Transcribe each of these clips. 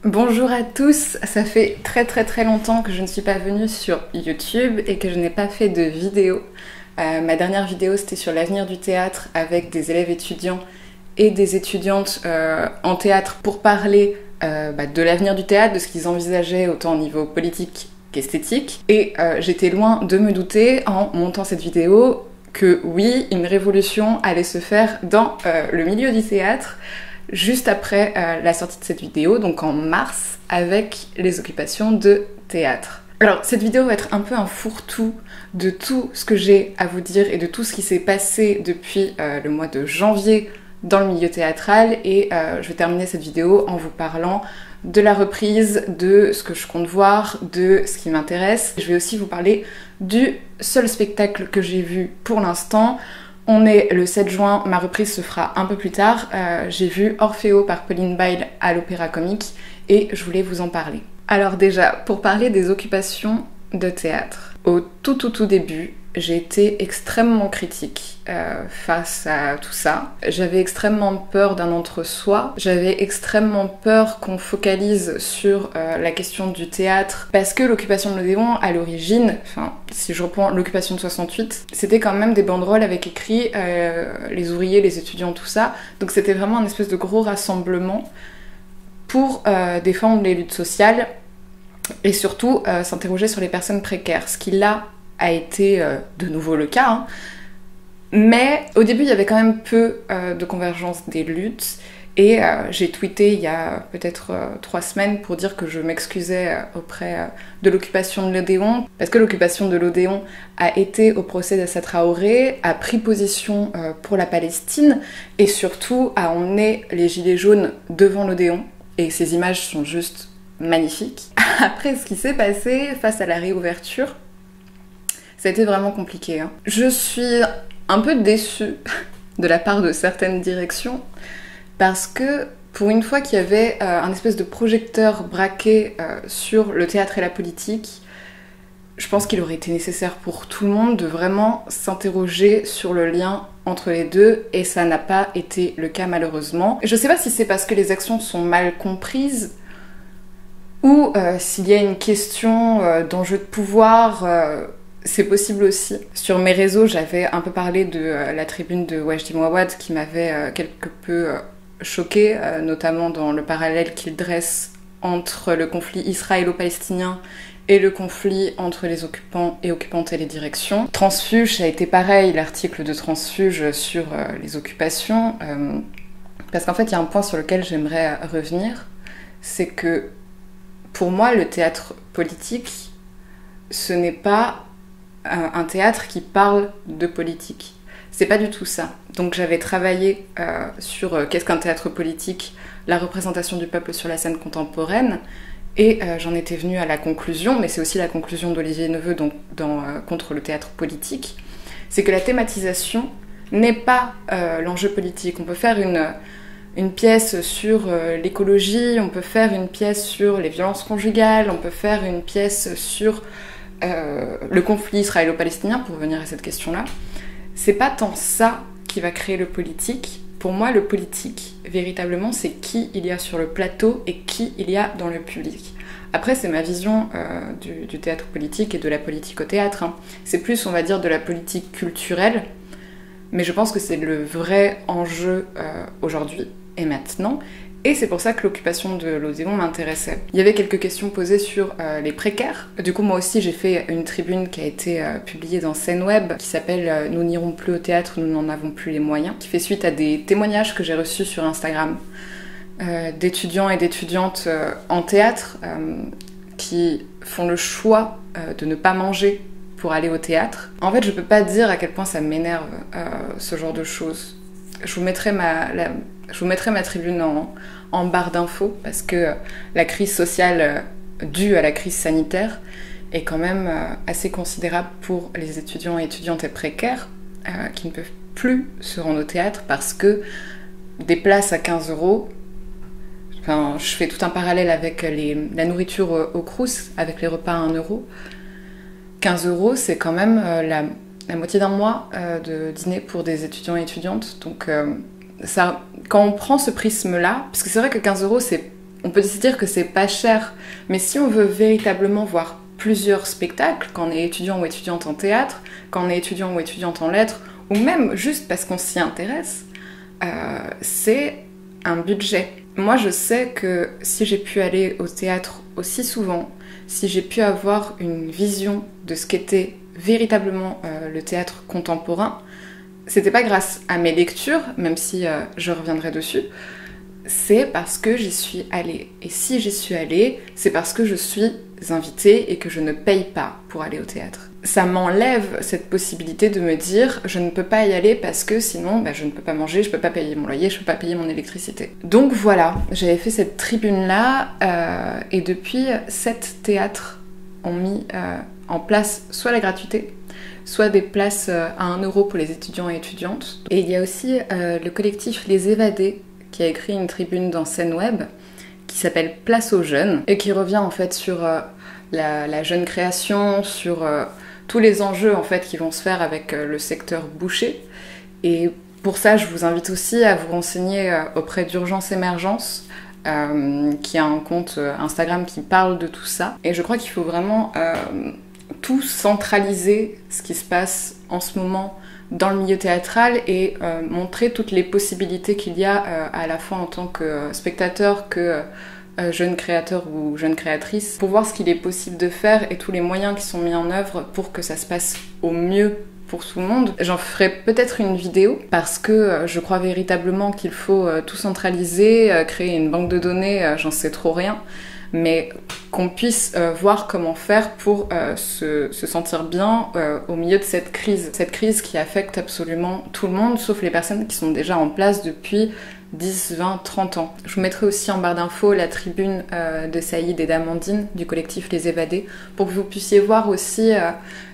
Bonjour à tous, ça fait très longtemps que je ne suis pas venue sur YouTube et que je n'ai pas fait de vidéo. Ma dernière vidéo c'était sur l'avenir du théâtre avec des élèves étudiants et des étudiantes en théâtre pour parler de l'avenir du théâtre, de ce qu'ils envisageaient autant au niveau politique qu'esthétique. Et j'étais loin de me douter en montant cette vidéo que oui, une révolution allait se faire dans le milieu du théâtre juste après la sortie de cette vidéo, donc en mars, avec les occupations de théâtre. Alors cette vidéo va être un peu un fourre-tout de tout ce que j'ai à vous dire et de tout ce qui s'est passé depuis le mois de janvier dans le milieu théâtral, et je vais terminer cette vidéo en vous parlant de la reprise, de ce que je compte voir, de ce qui m'intéresse. Je vais aussi vous parler du seul spectacle que j'ai vu pour l'instant. On est le 7 juin, ma reprise se fera un peu plus tard. J'ai vu Orfeo par Pauline Bayle à l'Opéra Comique et je voulais vous en parler. Alors déjà, pour parler des occupations de théâtre, au tout début, j'ai été extrêmement critique face à tout ça. J'avais extrêmement peur d'un entre-soi. J'avais extrêmement peur qu'on focalise sur la question du théâtre, parce que l'occupation de l'Odéon, à l'origine, enfin, si je reprends l'occupation de 68, c'était quand même des banderoles avec écrit les ouvriers, les étudiants, tout ça. Donc c'était vraiment un espèce de gros rassemblement pour défendre les luttes sociales et surtout s'interroger sur les personnes précaires, ce qui là a été de nouveau le cas, hein. Mais au début il y avait quand même peu de convergence des luttes, et j'ai tweeté il y a peut-être 3 semaines pour dire que je m'excusais auprès de l'occupation de l'Odéon, parce que l'occupation de l'Odéon a été au procès d'Assa Traoré, a pris position pour la Palestine, et surtout a emmené les gilets jaunes devant l'Odéon, et ces images sont juste magnifiques. Après ce qui s'est passé face à la réouverture, ça a été vraiment compliqué, hein. Je suis un peu déçue de la part de certaines directions, parce que pour une fois qu'il y avait un espèce de projecteur braqué sur le théâtre et la politique, je pense qu'il aurait été nécessaire pour tout le monde de vraiment s'interroger sur le lien entre les deux, et ça n'a pas été le cas malheureusement. Je sais pas si c'est parce que les actions sont mal comprises, ou s'il y a une question d'enjeu de pouvoir. C'est possible aussi. Sur mes réseaux, j'avais un peu parlé de la tribune de Wajdi Mouawad qui m'avait quelque peu choquée, notamment dans le parallèle qu'il dresse entre le conflit israélo-palestinien et le conflit entre les occupants et occupantes et les directions. Transfuge, ça a été pareil, l'article de Transfuge sur les occupations, parce qu'en fait, il y a un point sur lequel j'aimerais revenir, c'est que pour moi, le théâtre politique, ce n'est pas un théâtre qui parle de politique. C'est pas du tout ça. Donc j'avais travaillé sur qu'est-ce qu'un théâtre politique, la représentation du peuple sur la scène contemporaine, et j'en étais venue à la conclusion, mais c'est aussi la conclusion d'Olivier Neveu dans Contre le théâtre politique, c'est que la thématisation n'est pas l'enjeu politique. On peut faire une pièce sur l'écologie, on peut faire une pièce sur les violences conjugales, on peut faire une pièce sur le conflit israélo-palestinien, pour revenir à cette question-là. C'est pas tant ça qui va créer le politique. Pour moi, le politique, véritablement, c'est qui il y a sur le plateau et qui il y a dans le public. Après, c'est ma vision du théâtre politique et de la politique au théâtre, hein. C'est plus, on va dire, de la politique culturelle, mais je pense que c'est le vrai enjeu aujourd'hui et maintenant. Et c'est pour ça que l'occupation de l'Odéon m'intéressait. Il y avait quelques questions posées sur les précaires. Du coup, moi aussi, j'ai fait une tribune qui a été publiée dans Scène Web, qui s'appelle « Nous n'irons plus au théâtre, nous n'en avons plus les moyens », qui fait suite à des témoignages que j'ai reçus sur Instagram d'étudiants et d'étudiantes en théâtre qui font le choix de ne pas manger pour aller au théâtre. En fait, je peux pas dire à quel point ça m'énerve ce genre de choses. Je vous mettrai ma tribune en barre d'infos, parce que la crise sociale due à la crise sanitaire est quand même assez considérable pour les étudiants et étudiantes précaires qui ne peuvent plus se rendre au théâtre parce que des places à 15 €, enfin, je fais tout un parallèle avec la nourriture au Crous, avec les repas à 1 €. 15 €, c'est quand même la moitié d'un mois de dîner pour des étudiants et étudiantes. Donc ça, quand on prend ce prisme-là, parce que c'est vrai que 15 € on peut se dire que c'est pas cher, mais si on veut véritablement voir plusieurs spectacles, quand on est étudiant ou étudiante en théâtre, quand on est étudiant ou étudiante en lettres, ou même juste parce qu'on s'y intéresse, c'est un budget. Moi, je sais que si j'ai pu aller au théâtre aussi souvent, si j'ai pu avoir une vision de ce qu'était véritablement le théâtre contemporain, c'était pas grâce à mes lectures, même si je reviendrai dessus, c'est parce que j'y suis allée. Et si j'y suis allée, c'est parce que je suis invitée et que je ne paye pas pour aller au théâtre. Ça m'enlève cette possibilité de me dire je ne peux pas y aller parce que sinon je ne peux pas manger, je peux pas payer mon loyer, je peux pas payer mon électricité. Donc voilà, j'avais fait cette tribune-là et depuis 7 théâtres ont mis en place soit la gratuité, soit des places à 1 € pour les étudiants et étudiantes. Et il y a aussi le collectif Les Évadés qui a écrit une tribune dans Scène Web qui s'appelle Place aux jeunes et qui revient en fait sur la jeune création, sur tous les enjeux en fait qui vont se faire avec le secteur boucher. Et pour ça, je vous invite aussi à vous renseigner auprès d'Urgence Émergence, qui a un compte Instagram qui parle de tout ça. Et je crois qu'il faut vraiment tout centraliser ce qui se passe en ce moment dans le milieu théâtral et montrer toutes les possibilités qu'il y a à la fois en tant que spectateur que jeune créateur ou jeune créatrice, pour voir ce qu'il est possible de faire et tous les moyens qui sont mis en œuvre pour que ça se passe au mieux pour tout le monde. J'en ferai peut-être une vidéo parce que je crois véritablement qu'il faut tout centraliser, créer une banque de données, j'en sais trop rien, mais qu'on puisse voir comment faire pour se sentir bien au milieu de cette crise qui affecte absolument tout le monde, sauf les personnes qui sont déjà en place depuis 10, 20, 30 ans. Je vous mettrai aussi en barre d'infos la tribune de Saïd et d'Amandine du collectif Les Évadés pour que vous puissiez voir aussi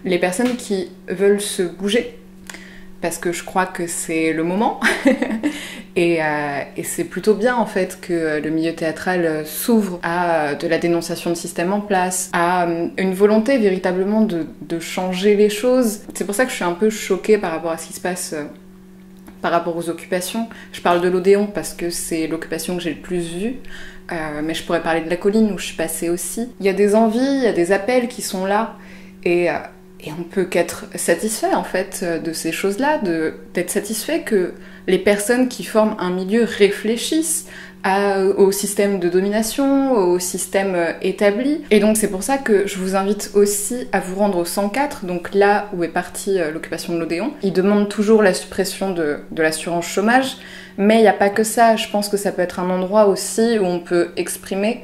les personnes qui veulent se bouger, parce que je crois que c'est le moment et c'est plutôt bien en fait que le milieu théâtral s'ouvre à de la dénonciation de système en place, à une volonté véritablement de changer les choses. C'est pour ça que je suis un peu choquée par rapport à ce qui se passe par rapport aux occupations. Je parle de l'Odéon parce que c'est l'occupation que j'ai le plus vue, mais je pourrais parler de la colline où je suis passée aussi. Il y a des envies, il y a des appels qui sont là, et on peut qu'être satisfait en fait de ces choses-là, d'être satisfait que les personnes qui forment un milieu réfléchissent au système de domination, au système établi. Et donc c'est pour ça que je vous invite aussi à vous rendre au 104, donc là où est partie l'occupation de l'Odéon. Ils demandent toujours la suppression de l'assurance chômage, mais il n'y a pas que ça. Je pense que ça peut être un endroit aussi où on peut exprimer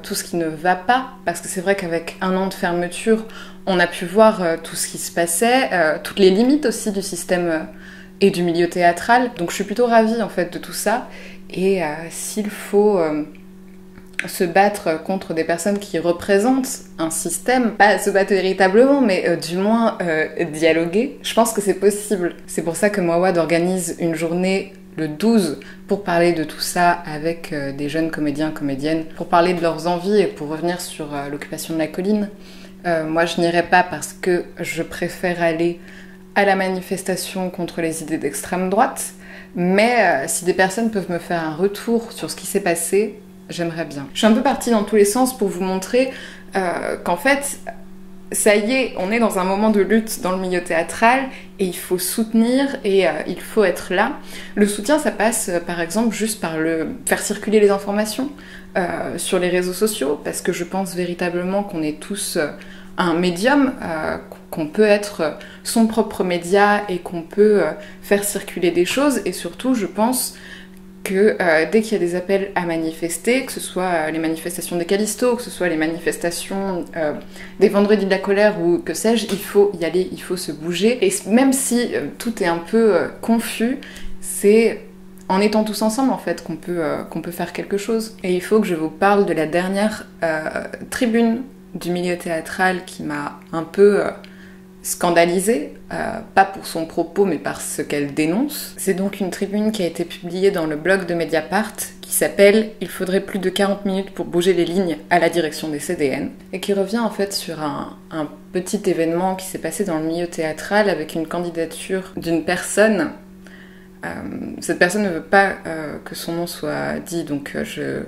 tout ce qui ne va pas, parce que c'est vrai qu'avec 1 an de fermeture, on a pu voir tout ce qui se passait, toutes les limites aussi du système et du milieu théâtral. Donc je suis plutôt ravie en fait de tout ça. Et s'il faut se battre contre des personnes qui représentent un système, pas se battre véritablement, mais du moins dialoguer, je pense que c'est possible. C'est pour ça que Mouawad organise une journée le 12 pour parler de tout ça avec des jeunes comédiens, comédiennes, pour parler de leurs envies et pour revenir sur l'occupation de la colline. Moi, je n'irai pas parce que je préfère aller à la manifestation contre les idées d'extrême droite, mais si des personnes peuvent me faire un retour sur ce qui s'est passé, j'aimerais bien. Je suis un peu partie dans tous les sens pour vous montrer qu'en fait, ça y est, on est dans un moment de lutte dans le milieu théâtral et il faut soutenir et il faut être là. Le soutien, ça passe par exemple juste par faire circuler les informations sur les réseaux sociaux, parce que je pense véritablement qu'on est tous un médium, qu'on peut être son propre média et qu'on peut faire circuler des choses. Et surtout, je pense que dès qu'il y a des appels à manifester, que ce soit les manifestations des Callisto, que ce soit les manifestations des Vendredis de la colère ou que sais-je, il faut y aller, il faut se bouger. Et même si tout est un peu confus, c'est en étant tous ensemble en fait qu'on peut faire quelque chose. Et il faut que je vous parle de la dernière tribune du milieu théâtral qui m'a un peu scandalisée, pas pour son propos mais par ce qu'elle dénonce. C'est donc une tribune qui a été publiée dans le blog de Mediapart qui s'appelle « Il faudrait plus de 40 minutes pour bouger les lignes à la direction des CDN » et qui revient en fait sur un petit événement qui s'est passé dans le milieu théâtral avec une candidature d'une personne. Cette personne ne veut pas que son nom soit dit, donc je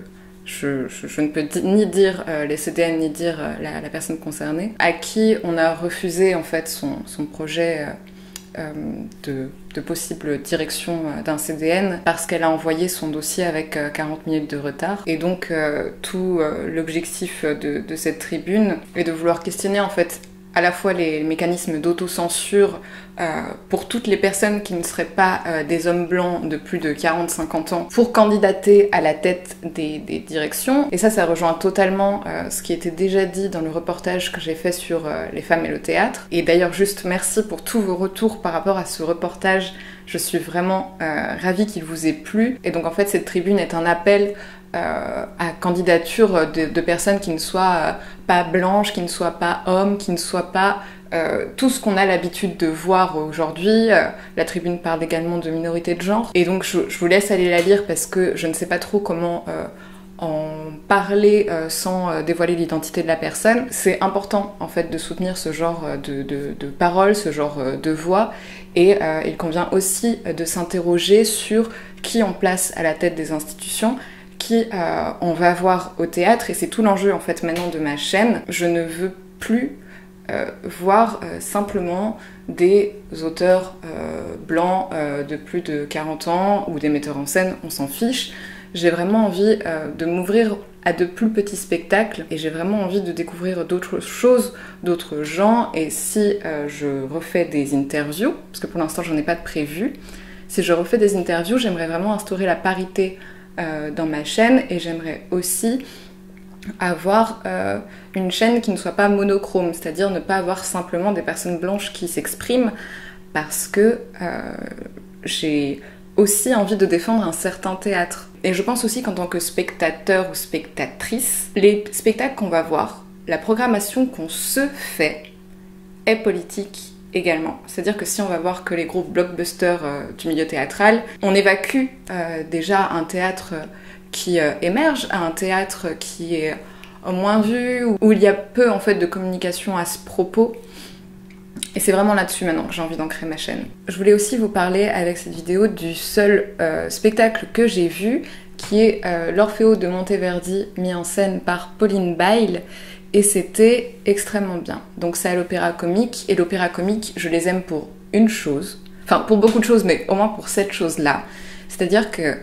je ne peux ni dire les CDN ni dire la personne concernée, à qui on a refusé en fait son projet de possible direction d'un CDN parce qu'elle a envoyé son dossier avec 40 minutes de retard. Et donc tout l'objectif de cette tribune est de vouloir questionner en fait à la fois les mécanismes d'autocensure pour toutes les personnes qui ne seraient pas des hommes blancs de plus de 40-50 ans pour candidater à la tête des directions. Et ça rejoint totalement ce qui était déjà dit dans le reportage que j'ai fait sur les femmes et le théâtre. Et d'ailleurs, juste merci pour tous vos retours par rapport à ce reportage. Je suis vraiment ravie qu'il vous ait plu. Et donc en fait, cette tribune est un appel à candidature de personnes qui ne soient pas blanches, qui ne soient pas hommes, qui ne soient pas tout ce qu'on a l'habitude de voir aujourd'hui. La tribune parle également de minorités de genre. Et donc je vous laisse aller la lire parce que je ne sais pas trop comment en parler sans dévoiler l'identité de la personne. C'est important en fait de soutenir ce genre de paroles, ce genre de voix. Et il convient aussi de s'interroger sur qui on place à la tête des institutions, qui on va voir au théâtre, et c'est tout l'enjeu en fait maintenant de ma chaîne. Je ne veux plus voir simplement des auteurs blancs de plus de 40 ans ou des metteurs en scène, on s'en fiche. J'ai vraiment envie de m'ouvrir à de plus petits spectacles et j'ai vraiment envie de découvrir d'autres choses, d'autres gens. Et si je refais des interviews, parce que pour l'instant j'en ai pas de prévu, si je refais des interviews, j'aimerais vraiment instaurer la parité dans ma chaîne et j'aimerais aussi avoir une chaîne qui ne soit pas monochrome, c'est-à-dire ne pas avoir simplement des personnes blanches qui s'expriment parce que j'ai aussi envie de défendre un certain théâtre. Et je pense aussi qu'en tant que spectateur ou spectatrice, les spectacles qu'on va voir, la programmation qu'on se fait est politique également. C'est-à-dire que si on va voir que les groupes blockbusters du milieu théâtral, on évacue déjà un théâtre qui émerge à un théâtre qui est moins vu, où il y a peu en fait de communication à ce propos. Et c'est vraiment là-dessus maintenant que j'ai envie d'ancrer ma chaîne. Je voulais aussi vous parler avec cette vidéo du seul spectacle que j'ai vu, qui est l'Orfeo de Monteverdi, mis en scène par Pauline Bail, et c'était extrêmement bien. Donc c'est à l'Opéra Comique, et l'Opéra Comique, je les aime pour une chose, enfin pour beaucoup de choses, mais au moins pour cette chose-là. C'est-à-dire que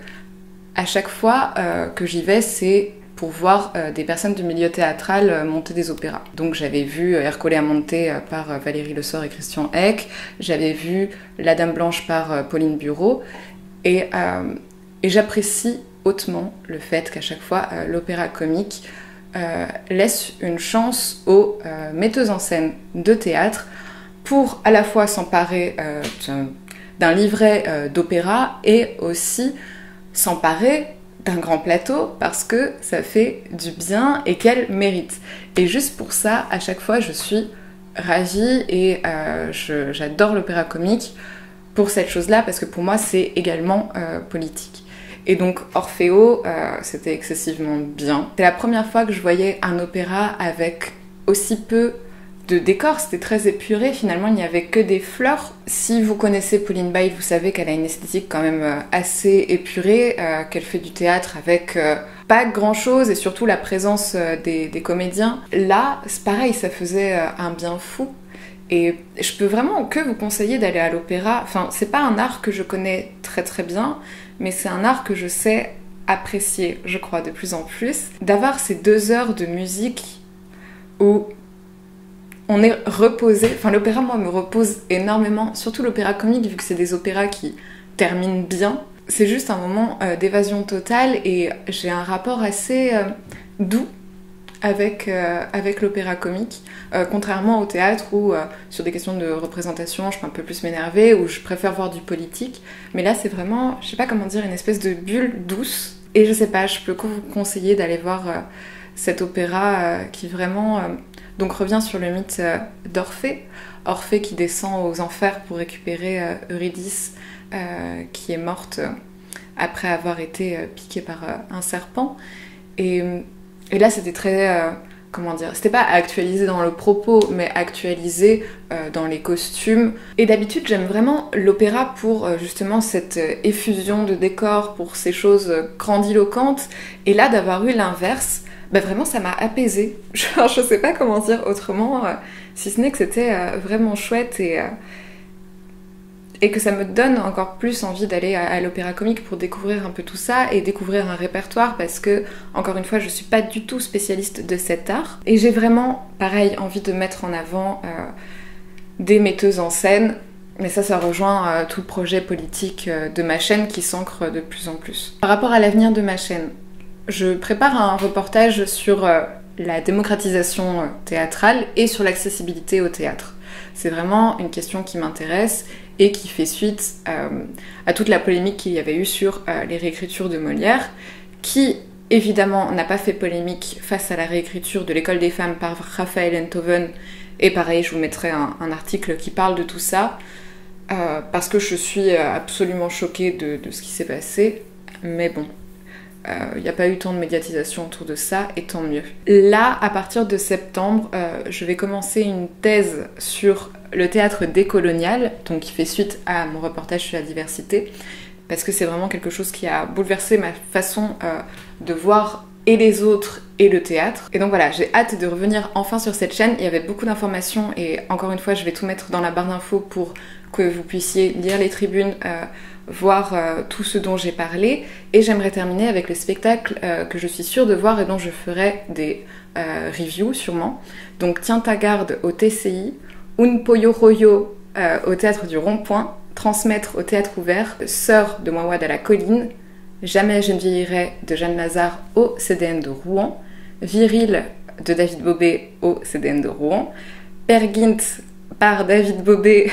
à chaque fois que j'y vais, c'est pour voir des personnes du milieu théâtral monter des opéras. Donc j'avais vu Ercole Monte par Valérie Le Sort et Christian Eck, j'avais vu La Dame Blanche par Pauline Bureau, et j'apprécie hautement le fait qu'à chaque fois l'Opéra Comique laisse une chance aux metteuses en scène de théâtre pour à la fois s'emparer d'un livret d'opéra et aussi s'emparer d'un grand plateau parce que ça fait du bien et qu'elle mérite. Et juste pour ça, à chaque fois, je suis ravie et j'adore l'Opéra Comique pour cette chose-là parce que pour moi, c'est également politique. Et donc Orfeo, c'était excessivement bien. C'est la première fois que je voyais un opéra avec aussi peu de décor, c'était très épuré, finalement il n'y avait que des fleurs. Si vous connaissez Pauline Bail, vous savez qu'elle a une esthétique quand même assez épurée, qu'elle fait du théâtre avec pas grand chose et surtout la présence des comédiens. Là, c'est pareil, ça faisait un bien fou. Et je peux vraiment que vous conseiller d'aller à l'opéra. Enfin, c'est pas un art que je connais très très bien, mais c'est un art que je sais apprécier, je crois, de plus en plus. D'avoir ces 2 heures de musique où on est reposé. Enfin, l'opéra, moi, me repose énormément. Surtout l'opéra comique, vu que c'est des opéras qui terminent bien. C'est juste un moment d'évasion totale et j'ai un rapport assez doux avec l'opéra comique, contrairement au théâtre où sur des questions de représentation je peux un peu plus m'énerver, où je préfère voir du politique, mais là c'est vraiment, je sais pas comment dire, une espèce de bulle douce, et je sais pas, je peux que vous conseiller d'aller voir cet opéra qui vraiment donc revient sur le mythe d'Orphée, Orphée qui descend aux enfers pour récupérer Eurydice qui est morte après avoir été piquée par un serpent, et là, c'était très comment dire, c'était pas actualisé dans le propos, mais actualisé dans les costumes. Et d'habitude, j'aime vraiment l'opéra pour justement cette effusion de décors, pour ces choses grandiloquentes. Et là, d'avoir eu l'inverse, bah vraiment, ça m'a apaisée. Genre, je sais pas comment dire autrement, si ce n'est que c'était vraiment chouette et que ça me donne encore plus envie d'aller à l'opéra comique pour découvrir un peu tout ça et découvrir un répertoire parce que, encore une fois, je suis pas du tout spécialiste de cet art. Et j'ai vraiment, pareil, envie de mettre en avant des metteuses en scène, mais ça rejoint tout le projet politique de ma chaîne qui s'ancre de plus en plus. Par rapport à l'avenir de ma chaîne, je prépare un reportage sur la démocratisation théâtrale et sur l'accessibilité au théâtre. C'est vraiment une question qui m'intéresse et qui fait suite à toute la polémique qu'il y avait eu sur les réécritures de Molière, qui évidemment n'a pas fait polémique face à la réécriture de l'École des femmes par Raphaël Enthoven, et pareil, je vous mettrai un article qui parle de tout ça, parce que je suis absolument choquée de ce qui s'est passé, mais bon, il n'y a pas eu tant de médiatisation autour de ça, et tant mieux. Là, à partir de septembre, je vais commencer une thèse sur le théâtre décolonial, donc qui fait suite à mon reportage sur la diversité, parce que c'est vraiment quelque chose qui a bouleversé ma façon de voir et les autres et le théâtre. Et donc voilà, j'ai hâte de revenir enfin sur cette chaîne. Il y avait beaucoup d'informations et encore une fois, je vais tout mettre dans la barre d'infos pour que vous puissiez lire les tribunes, voir tout ce dont j'ai parlé. Et j'aimerais terminer avec le spectacle que je suis sûre de voir et dont je ferai des reviews sûrement. Donc Tiens ta garde au TCI, Un Pollo Royo au Théâtre du Rond-Point, Transmettre au Théâtre Ouvert, Sœur de Mouawad à la Colline, Jamais je ne vieillirai de Jeanne Lazare au CDN de Rouen, Viril de David Bobet au CDN de Rouen, Peer Gynt par David Bobet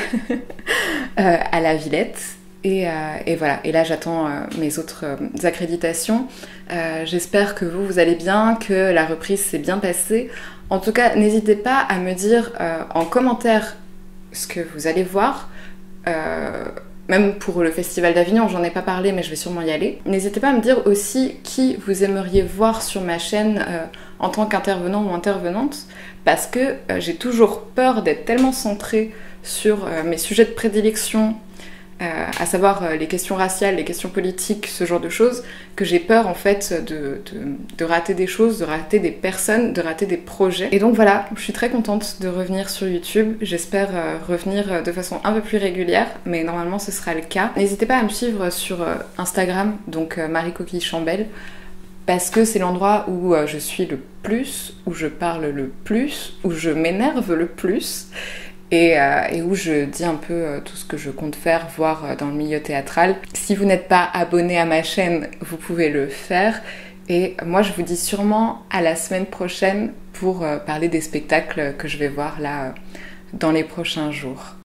à la Villette. Et voilà, et là j'attends mes autres accréditations. J'espère que vous allez bien, que la reprise s'est bien passée. En tout cas, n'hésitez pas à me dire en commentaire ce que vous allez voir. Même pour le Festival d'Avignon, j'en ai pas parlé, mais je vais sûrement y aller. N'hésitez pas à me dire aussi qui vous aimeriez voir sur ma chaîne en tant qu'intervenant ou intervenante, parce que j'ai toujours peur d'être tellement centrée sur mes sujets de prédilection, à savoir les questions raciales, les questions politiques, ce genre de choses, que j'ai peur en fait de rater des choses, de rater des personnes, de rater des projets. Et donc voilà, je suis très contente de revenir sur YouTube. J'espère revenir de façon un peu plus régulière, mais normalement ce sera le cas. N'hésitez pas à me suivre sur Instagram, donc Marie Coquille Chambel, parce que c'est l'endroit où je suis le plus, où je parle le plus, où je m'énerve le plus, et où je dis un peu tout ce que je compte faire, voire dans le milieu théâtral. Si vous n'êtes pas abonné à ma chaîne, vous pouvez le faire. Et moi, je vous dis sûrement à la semaine prochaine pour parler des spectacles que je vais voir là dans les prochains jours.